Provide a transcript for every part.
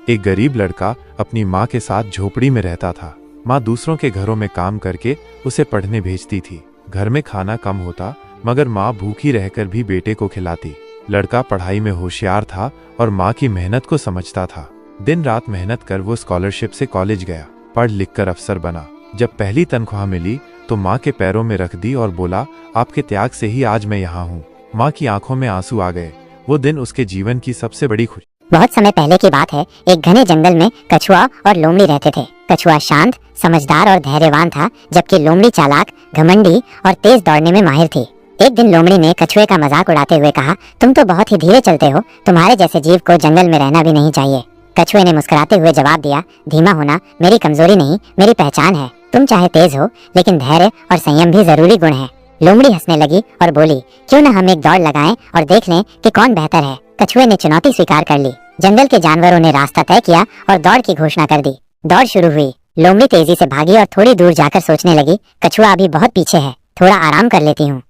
एक गरीब लड़का अपनी माँ के साथ झोपड़ी में रहता था। माँ दूसरों के घरों में काम करके उसे पढ़ने भेजती थी। घर में खाना कम होता, मगर माँ भूखी रहकर भी बेटे को खिलाती। लड़का पढ़ाई में होशियार था और माँ की मेहनत को समझता था। दिन रात मेहनत कर वो स्कॉलरशिप से कॉलेज गया, पढ़ लिख कर अफसर बना। जब पहली तनख्वाह मिली तो माँ के पैरों में रख दी और बोला, आपके त्याग से ही आज मैं यहाँ हूँ। माँ की आंखों में आंसू आ गए। वो दिन उसके जीवन की सबसे बड़ी खुशी। बहुत समय पहले की बात है। एक घने जंगल में कछुआ और लोमड़ी रहते थे। कछुआ शांत, समझदार और धैर्यवान था, जबकि लोमड़ी चालाक, घमंडी और तेज दौड़ने में माहिर थी। एक दिन लोमड़ी ने कछुए का मजाक उड़ाते हुए कहा, तुम तो बहुत ही धीरे चलते हो, तुम्हारे जैसे जीव को जंगल में रहना भी नहीं चाहिए। कछुए ने मुस्कुराते हुए जवाब दिया, धीमा होना मेरी कमजोरी नहीं, मेरी पहचान है। तुम चाहे तेज हो, लेकिन धैर्य और संयम भी जरूरी गुण है। लोमड़ी हंसने लगी और बोली, क्यों न हम एक दौड़ लगाएं और देख लें कि कौन बेहतर है। कछुए ने चुनौती स्वीकार कर ली। जंगल के जानवरों ने रास्ता तय किया और दौड़ की घोषणा कर दी। दौड़ शुरू हुई। लोमड़ी तेजी से भागी और थोड़ी दूर जाकर सोचने लगी, कछुआ अभी बहुत पीछे है, थोड़ा आराम कर लेती हूँ।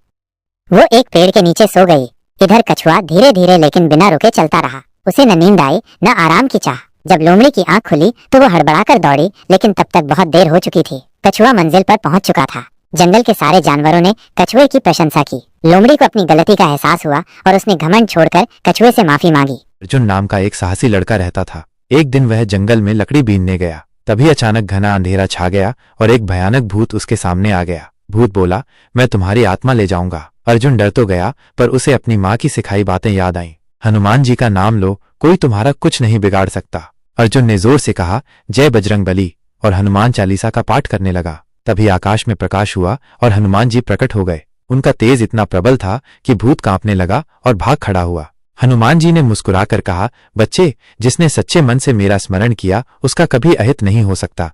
वो एक पेड़ के नीचे सो गई। इधर कछुआ धीरे धीरे लेकिन बिना रुके चलता रहा। उसे न नींद आई न आराम की चाह। जब लोमड़ी की आंख खुली तो वो हड़बड़ाकर दौड़ी, लेकिन तब तक बहुत देर हो चुकी थी। कछुआ मंजिल पर पहुंच चुका था। जंगल के सारे जानवरों ने कछुए की प्रशंसा की। लोमड़ी को अपनी गलती का एहसास हुआ और उसने घमंड छोड़कर कछुए से माफी मांगी। अर्जुन नाम का एक साहसी लड़का रहता था। एक दिन वह जंगल में लकड़ी बीनने गया। तभी अचानक घना अंधेरा छा गया और एक भयानक भूत उसके सामने आ गया। भूत बोला, मैं तुम्हारी आत्मा ले जाऊंगा। अर्जुन डर तो गया, पर उसे अपनी माँ की सिखाई बातें याद आईं। हनुमान जी का नाम लो, कोई तुम्हारा कुछ नहीं बिगाड़ सकता। अर्जुन ने जोर से कहा, जय बजरंगबली, और हनुमान चालीसा का पाठ करने लगा। तभी आकाश में प्रकाश हुआ और हनुमान जी प्रकट हो गए। उनका तेज इतना प्रबल था कि भूत कांपने लगा और भाग खड़ा हुआ। हनुमान जी ने मुस्कुराकर कहा, बच्चे, जिसने सच्चे मन से मेरा स्मरण किया उसका कभी अहित नहीं हो सकता।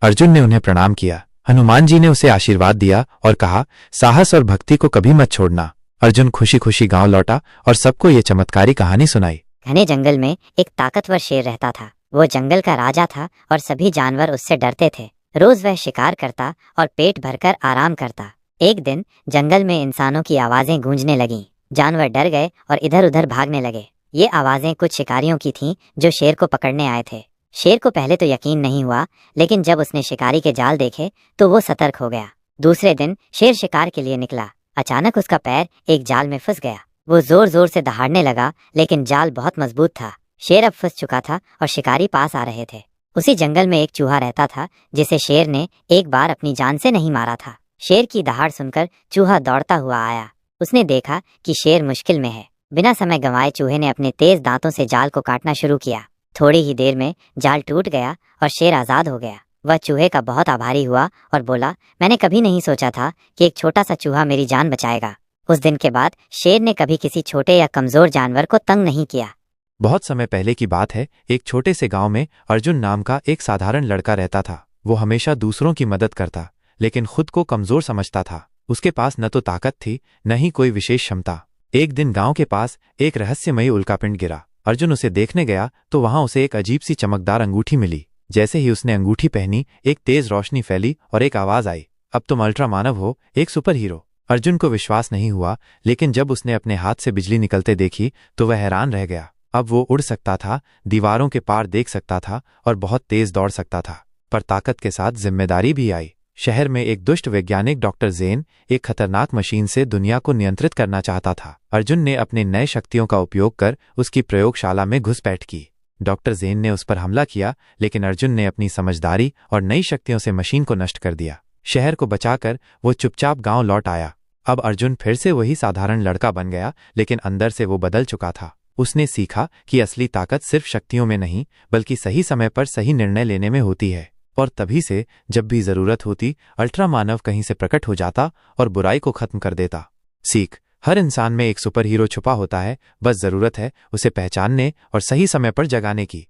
अर्जुन ने उन्हें प्रणाम किया। हनुमान जी ने उसे आशीर्वाद दिया और कहा, साहस और भक्ति को कभी मत छोड़ना। अर्जुन खुशी खुशी गांव लौटा और सबको ये चमत्कारी कहानी सुनाई। घने जंगल में एक ताकतवर शेर रहता था। वो जंगल का राजा था और सभी जानवर उससे डरते थे। रोज वह शिकार करता और पेट भरकर आराम करता। एक दिन जंगल में इंसानों की आवाजें गूंजने लगीं। जानवर डर गए और इधर उधर भागने लगे। ये आवाजें कुछ शिकारियों की थीं जो शेर को पकड़ने आए थे। शेर को पहले तो यकीन नहीं हुआ, लेकिन जब उसने शिकारी के जाल देखे तो वो सतर्क हो गया। दूसरे दिन शेर शिकार के लिए निकला। अचानक उसका पैर एक जाल में फंस गया। वो जोर जोर से दहाड़ने लगा, लेकिन जाल बहुत मजबूत था। शेर अब फंस चुका था और शिकारी पास आ रहे थे। उसी जंगल में एक चूहा रहता था, जिसे शेर ने एक बार अपनी जान से नहीं मारा था। शेर की दहाड़ सुनकर चूहा दौड़ता हुआ आया। उसने देखा कि शेर मुश्किल में है। बिना समय गंवाए चूहे ने अपने तेज दांतों से जाल को काटना शुरू किया। थोड़ी ही देर में जाल टूट गया और शेर आजाद हो गया। वह चूहे का बहुत आभारी हुआ और बोला, मैंने कभी नहीं सोचा था कि एक छोटा सा चूहा मेरी जान बचाएगा। उस दिन के बाद शेर ने कभी किसी छोटे या कमजोर जानवर को तंग नहीं किया। बहुत समय पहले की बात है। एक छोटे से गांव में अर्जुन नाम का एक साधारण लड़का रहता था। वो हमेशा दूसरों की मदद करता, लेकिन खुद को कमजोर समझता था। उसके पास न तो ताकत थी, न ही कोई विशेष क्षमता। एक दिन गांव के पास एक रहस्यमयी उल्कापिंड गिरा। अर्जुन उसे देखने गया तो वहां उसे एक अजीब सी चमकदार अंगूठी मिली। जैसे ही उसने अंगूठी पहनी, एक तेज रोशनी फैली और एक आवाज आई, अब तुम अल्ट्रा मानव हो, एक सुपर हीरो। अर्जुन को विश्वास नहीं हुआ, लेकिन जब उसने अपने हाथ से बिजली निकलते देखी तो वह हैरान रह गया। अब वो उड़ सकता था, दीवारों के पार देख सकता था और बहुत तेज दौड़ सकता था। पर ताकत के साथ जिम्मेदारी भी आई। शहर में एक दुष्ट वैज्ञानिक डॉक्टर जेन एक खतरनाक मशीन से दुनिया को नियंत्रित करना चाहता था। अर्जुन ने अपने नए शक्तियों का उपयोग कर उसकी प्रयोगशाला में घुसपैठ की। डॉक्टर जेन ने उस पर हमला किया, लेकिन अर्जुन ने अपनी समझदारी और नई शक्तियों से मशीन को नष्ट कर दिया। शहर को बचाकर वो चुपचाप गांव लौट आया। अब अर्जुन फिर से वही साधारण लड़का बन गया, लेकिन अंदर से वो बदल चुका था। उसने सीखा कि असली ताकत सिर्फ शक्तियों में नहीं, बल्कि सही समय पर सही निर्णय लेने में होती है। और तभी से जब भी जरूरत होती, अल्ट्रा मानव कहीं से प्रकट हो जाता और बुराई को खत्म कर देता। सीख, हर इंसान में एक सुपर हीरो छुपा होता है, बस जरूरत है उसे पहचानने और सही समय पर जगाने की।